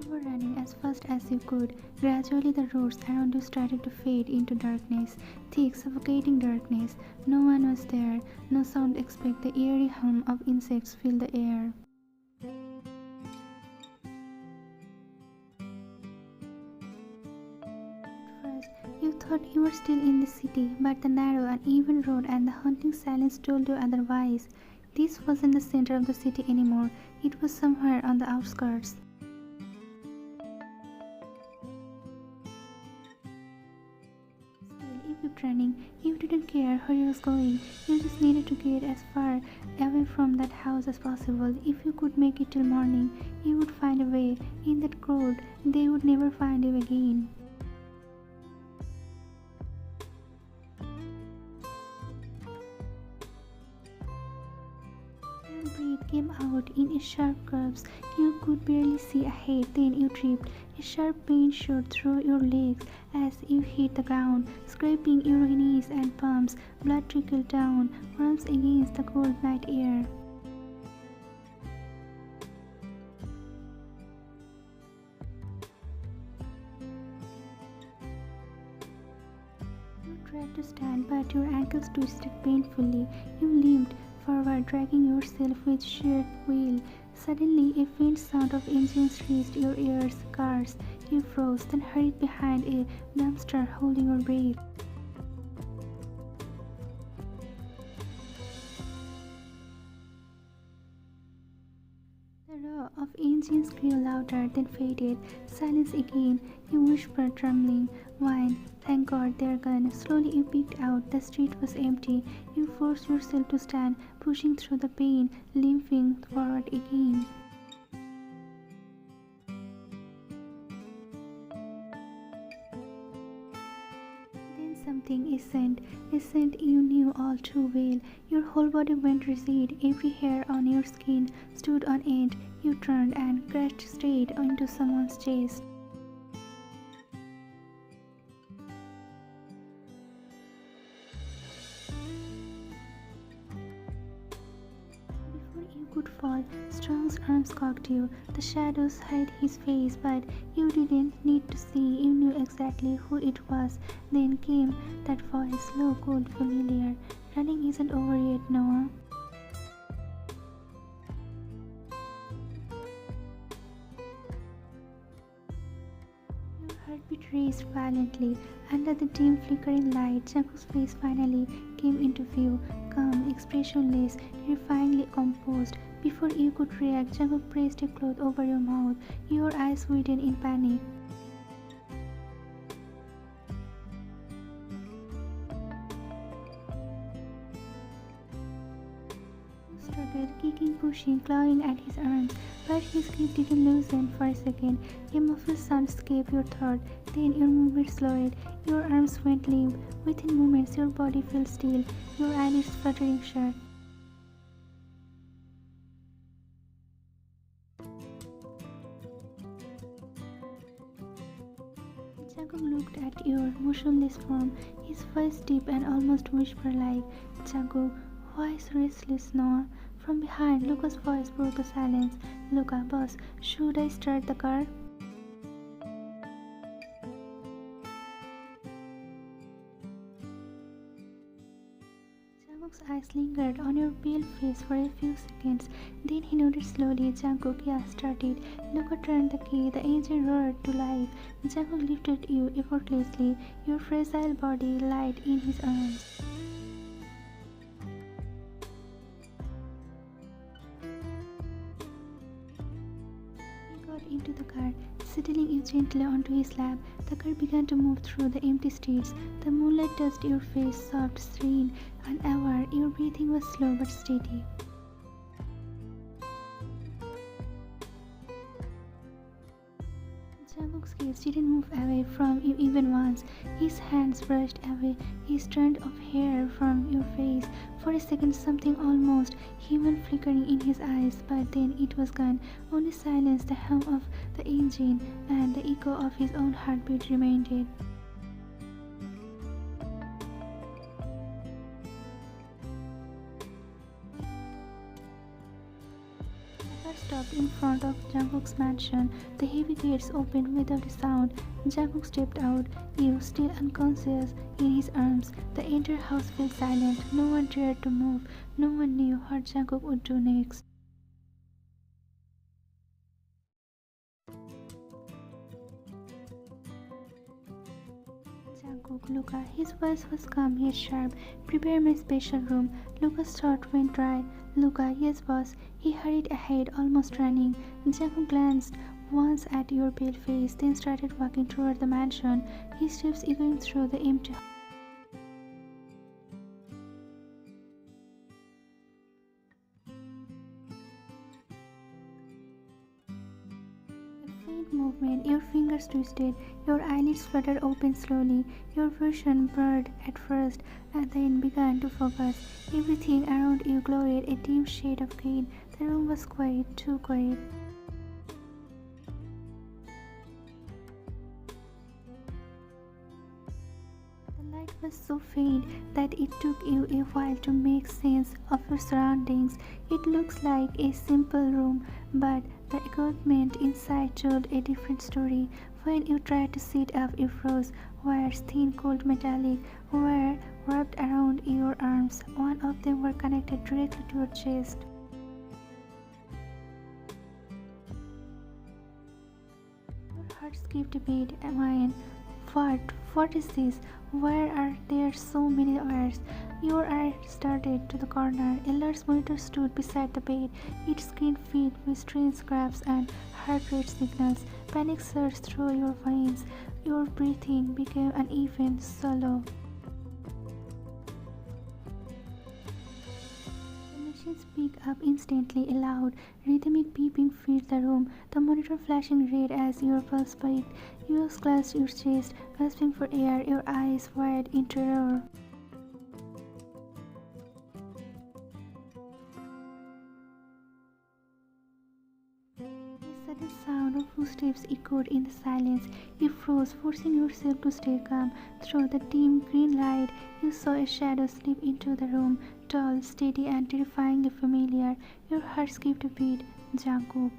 You were running as fast as you could. Gradually the roads around you started to fade into darkness, thick, suffocating darkness. No one was there, no sound except the eerie hum of insects filled the air. First, you thought you were still in the city, but the narrow, uneven road and the haunting silence told you otherwise. This wasn't the center of the city anymore, it was somewhere on the outskirts. Still, you kept running. You didn't care where you was going. You just needed to get as far away from that house as possible. If you could make it till morning, you would find a way. In that crowd, they would never find you again. Your breath came out in sharp curves. You could barely see ahead. Then you tripped. A sharp pain shot through your legs as you hit the ground, scraping your knees and palms. Blood trickled down, warms against the cold night air. You tried to stand, but your ankles twisted painfully. You limped forward, dragging yourself with sheer will. Suddenly, a faint sound of engines reached your ears. Cars. You froze, then hurried behind a dumpster, holding your breath. The roar of engines grew louder, then faded. Silence again. You whispered, trembling. Wine. Thank God, they're gone. Slowly you peeked out. The street was empty. You forced yourself to stand, pushing through the pain, limping forward again. Then something a scent you knew all too well. Your whole body went rigid. Every hair on your skin stood on end. You turned and crashed straight into someone's chest. Before you could fall, Strong's arms caught you. The shadows hid his face, but you didn't need to see. You knew exactly who it was. Then came that voice, slow, cold, familiar. Running isn't over yet, Noah. Your heartbeat raced violently. Under the dim, flickering light, Jungkook's face finally came into view. Calm, expressionless, terrifyingly composed. Before you could react, Jungkook pressed a cloth over your mouth. Your eyes widened in panic. You struggled, kicking, pushing, clawing at his arms, but his grip didn't loosen for a second. A muffled sound escaped your throat. Then your movement slowed. Your arms went limp. Within moments, your body felt still, your eyelids fluttering shut. Jungkook looked at your motionless form, his voice deep and almost whisper-like. Jungkook, why so restless, Noah? From behind, Luca's voice broke the silence. Luca, boss, should I start the car? Jungkook's eyes lingered on your pale face for a few seconds. Then he nodded slowly. Jungkook, yeah, started. Luca turned the key. The engine roared to life. Jungkook lifted you effortlessly, your fragile body light in his arms. He got into the car, settling you gently onto his lap. The car began to move through the empty streets. The moonlight touched your face, soft, serene, unaware. Your breathing was slow but steady. Jungkook's gaze didn't move away from you even once. His hands brushed away a strand of hair from your face. For a second, something almost human flickering in his eyes, but then it was gone. Only silence, the hum of the engine, and the echo of his own heartbeat remained. The car stopped stopped in front of Jungkook's mansion. The heavy gates opened without a sound. Jungkook stepped out, you still unconscious, in his arms. The entire house fell silent. No one dared to move. No one knew what Jungkook would do next. Jungkook, Luca. His voice was calm yet sharp. Prepare my special room. Luca's throat went dry. Luca, yes boss. He hurried ahead, almost running. Jungkook glanced once at your pale face, then started walking toward the mansion, his steps echoing through the empty hall. Faint movement, your fingers twisted, your eyelids fluttered open slowly, your vision blurred at first and then began to focus. Everything around you glowed a dim shade of green. The room was quiet, too quiet. The light was so faint that it took you a while to make sense of your surroundings. It looks like a simple room, but the equipment inside told a different story. When you tried to sit up, you froze. Wires, thin, cold metallic, were wrapped around your arms. One of them were connected directly to your chest. Your heart skipped a beat. Mine. What is this? Why are there so many wires? Your eyes started to the corner. A large monitor stood beside the bed, its screen filled with strange graphs and heart rate signals. Panic surged through your veins. Your breathing became uneven, shallow. The machines picked up instantly. A loud, rhythmic beeping filled the room, the monitor flashing red as your pulse spiked. You clutched your chest, gasping for air, your eyes wide in terror. A sudden sound of footsteps echoed in the silence. You froze, forcing yourself to stay calm. Through the dim green light, you saw a shadow slip into the room, tall, steady, and terrifyingly familiar. Your heart skipped a beat. Jungkook.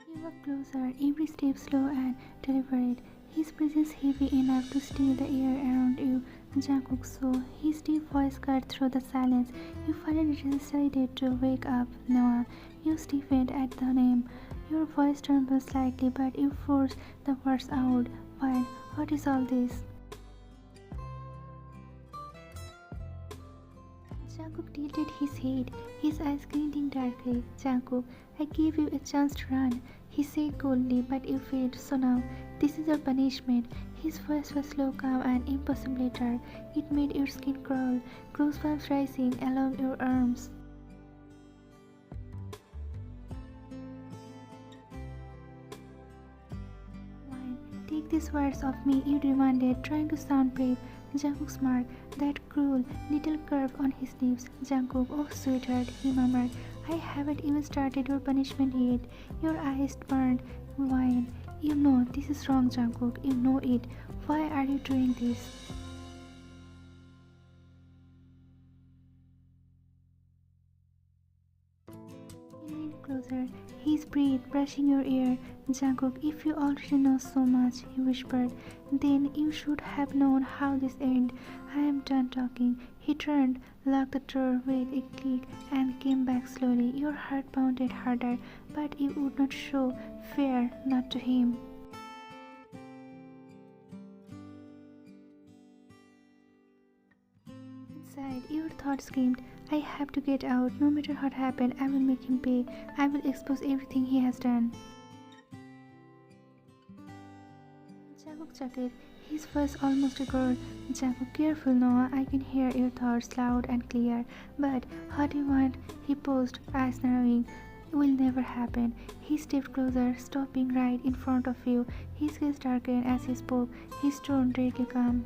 He walked closer, every step slow and deliberate, his presence heavy enough to steal the air around you. Jungkook saw, his deep voice cut through the silence. You finally decided to wake up, Noah. You stiffened at the name. Your voice trembled slightly, but you forced the words out. Why? What is all this? Jungkook tilted his head, his eyes glinting darkly. Jungkook, I gave you a chance to run, he said coldly, but you failed, so now, this is your punishment. His voice was slow, calm, and impossibly dark. It made your skin crawl, goosebumps rising along your arms. Wine, take these words of me, you demanded, trying to sound brave. Jungkook smirked, that cruel little curve on his lips. Jungkook, oh sweetheart, he murmured, I haven't even started your punishment yet. Your eyes burned. Wine, you know this is wrong, Jungkook. You know it. Why are you doing this? He leaned closer, his breath brushing your ear. Jungkook, if you already know so much, he whispered, then you should have known how this ended. I am done talking. He turned, locked the door with a click, and came back slowly. Your heart pounded harder, but you would not show fear, not to him. Inside, your thoughts screamed, I have to get out. No matter what happened, I will make him pay. I will expose everything he has done. Jungkook chuckled, his voice almost a growl. Jungkook, careful Noah, I can hear your thoughts loud and clear. But what you want? He paused, eyes narrowing. Will never happen. He stepped closer, stopping right in front of you. His gaze darkened as he spoke, his tone deadly calm.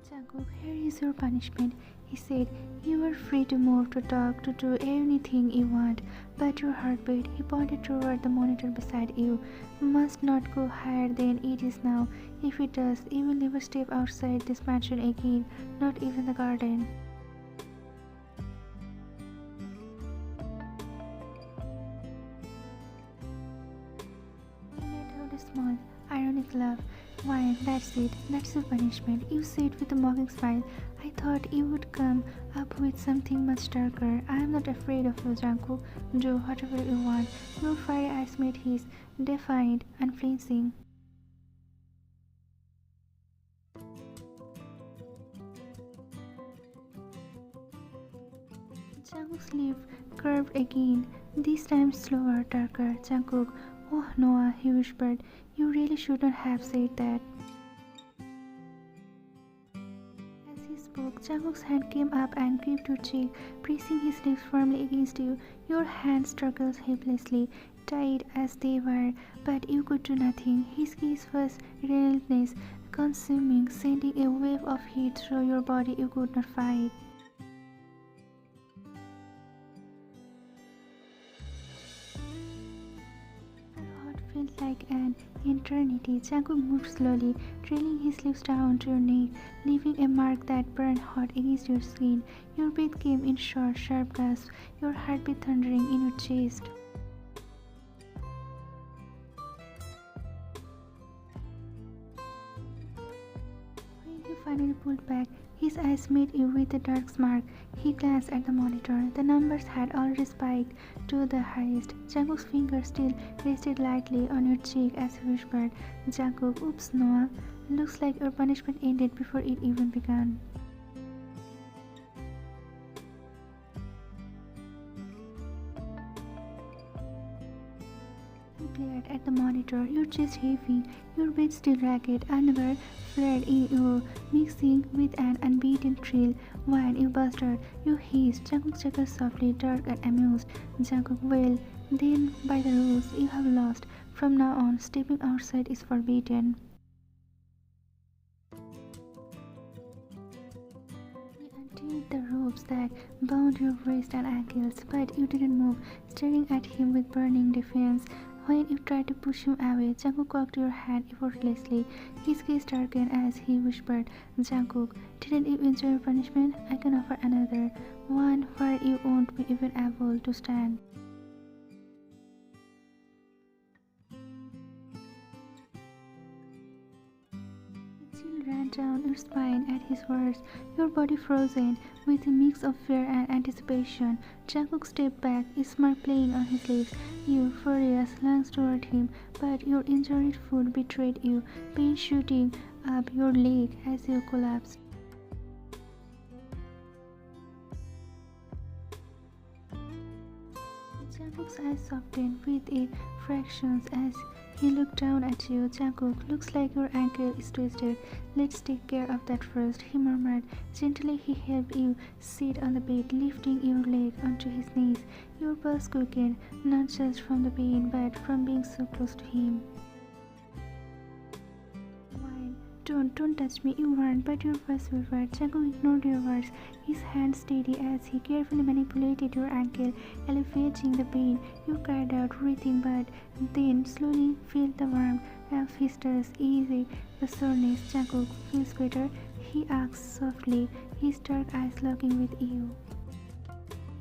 Jungkook, here is your punishment. He said, "You are free to move, to talk, to do anything you want, but your heartbeat," he pointed toward the monitor beside you, "must not go higher than it is now. If it does, you will never step outside this mansion again, not even the garden." He let out a small, ironic laugh. "Why, that's it. That's your punishment," you said with a mocking smile. "I thought you would come up with something much darker. I am not afraid of you, Jungkook. Do whatever you want." Your fiery eyes met his, defiant, unflinching. Jungkook's lip curved again, this time slower, darker. "Jungkook, oh Noah," he whispered, "you really should not have said that." As he spoke, Jungkook's hand came up and gripped your cheek, pressing his lips firmly against you. Your hands struggled helplessly, tight as they were, but you could do nothing. His kiss was relentless, consuming, sending a wave of heat through your body you could not fight. Felt like an eternity. Jungkook moved slowly, trailing his lips down to your neck, leaving a mark that burned hot against your skin. Your breath came in short, sharp gasps, your heartbeat thundering in your chest. When he finally pulled back, his eyes met you with a dark smirk. He glanced at the monitor. The numbers had already spiked to the highest. Jungkook's finger still rested lightly on your cheek as he whispered, "Jungkook, oops, Noah. Looks like your punishment ended before it even began." You glared at the monitor, your chest heaving, your breath still ragged. Anger flared in you, mixing with an unbeaten thrill. "When you bastard," you hissed. Jungkook chuckled softly, dark and amused. "Jungkook, well, then by the rules, you have lost. From now on, stepping outside is forbidden." He undid the ropes that bound your wrists and ankles, but you didn't move, staring at him with burning defiance. When you tried to push him away, Jungkook cocked your hand effortlessly. His gaze darkened as he whispered, "Jungkook, didn't you enjoy your punishment? I can offer another, one where you won't be even able to stand." A chill ran down your spine at his words, your body frozen with a mix of fear and anticipation. Jungkook stepped back, a smirk playing on his lips. You, furious, lunged toward him, but your injured foot betrayed you, pain shooting up your leg as you collapsed. Jungkook's eyes softened with a fractions as he looked down at you. "Jungkook, looks like your ankle is twisted. Let's take care of that first," he murmured. Gently he helped you sit on the bed, lifting your leg onto his knees. Your pulse quickened, not just from the pain, but from being so close to him. Don't touch me," you warned, but your voice wavered. Jungkook ignored your words, his hand steady as he carefully manipulated your ankle, alleviating the pain. You cried out, writhing, but then slowly felt the warmth of his touch easing the soreness. "Jungkook, feels better?" he asked softly, his dark eyes locking with you.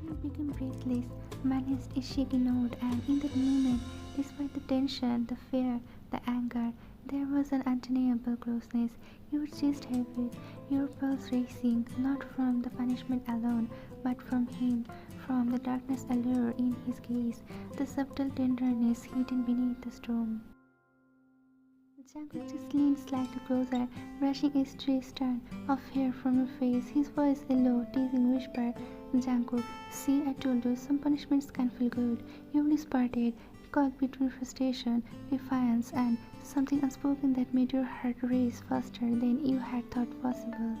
You became breathless, managed a shaky note, and in that moment, despite the tension, the fear, the anger, there was an undeniable closeness. Your chest heavy, your pulse racing, not from the punishment alone, but from him, from the darkness allure in his gaze, the subtle tenderness hidden beneath the storm. Jungkook just leaned slightly closer, brushing a stray strand of hair from your face, his voice a low, teasing whisper. "Jungkook, see, I told you, some punishments can feel good." Your lips parted, caught between frustration, defiance, and something unspoken that made your heart race faster than you had thought possible.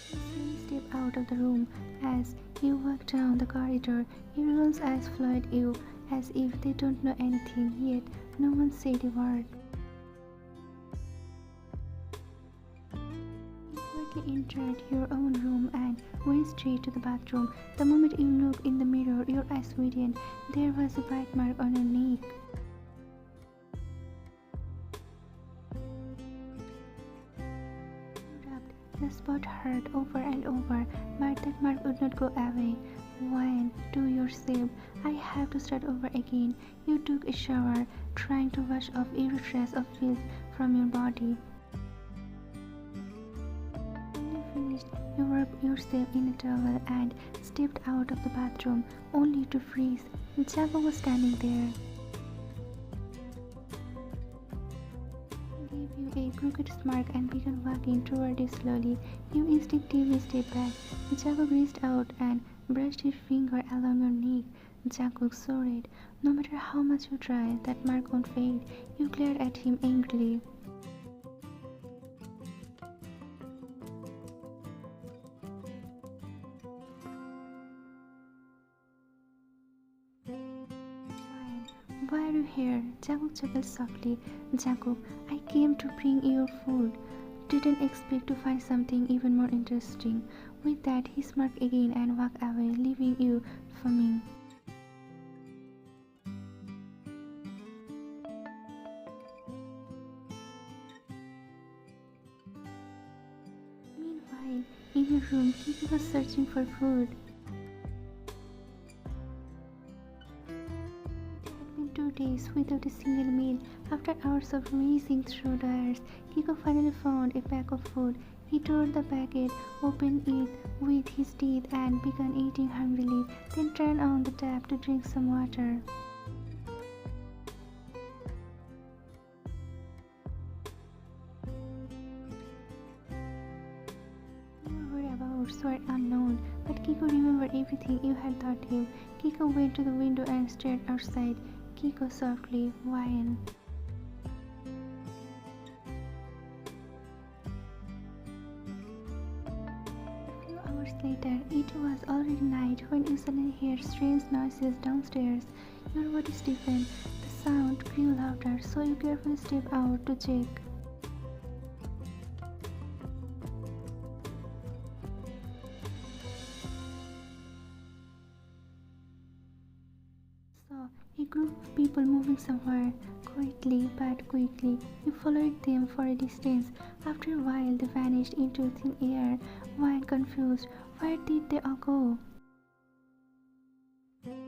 You slowly stepped out of the room. As you walked down the corridor, everyone's eyes followed you as if they don't know anything, yet no one said a word. quickly entered your own room and went straight to the bathroom. The moment you looked in the mirror, your eyes widened. There was a bite mark on your neck. The spot hurt over and over, but that mark would not go away. Whine to yourself, I have to start over again. You took a shower, trying to wash off every trace of filth from your body. When you finished, you wrapped yourself in a towel and stepped out of the bathroom, only to freeze. Jungkook was standing there. A crooked smirk and began walking toward you slowly. You instinctively stepped back. Jungkook reached out and brushed his finger along your neck. Jungkook soared. No matter how much you try, that mark won't fade. You glared at him angrily. Why are you here? Jungkook chuckled softly. Jungkook, I came to bring you your food. Didn't expect to find something even more interesting. With that, he smirked again and walked away, leaving you fuming. Meanwhile, in your room, Kiki was searching for food. 2 days without a single meal. After hours of racing through dryers, Kiko finally found a pack of food. He tore the packet, opened it with his teeth and began eating hungrily, then turned on the tap to drink some water. Your whereabouts were unknown, but Kiko remembered everything you had taught him. Kiko went to the window and stared outside. Kiko softly whined. A few hours later, it was already night when you suddenly heard strange noises downstairs. Your body stiffened. The sound grew louder, so you carefully stepped out to check. A group of people moving somewhere, quietly but quickly. You followed them for a distance. After a while, they vanished into thin air. Wine confused. Where did they all go? You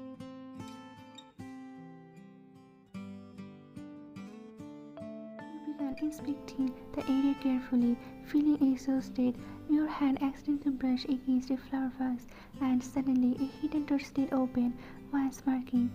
began inspecting the area carefully, feeling exhausted. Your hand accidentally brushed against a flower vase, and suddenly a hidden door slid open. Wine smirking.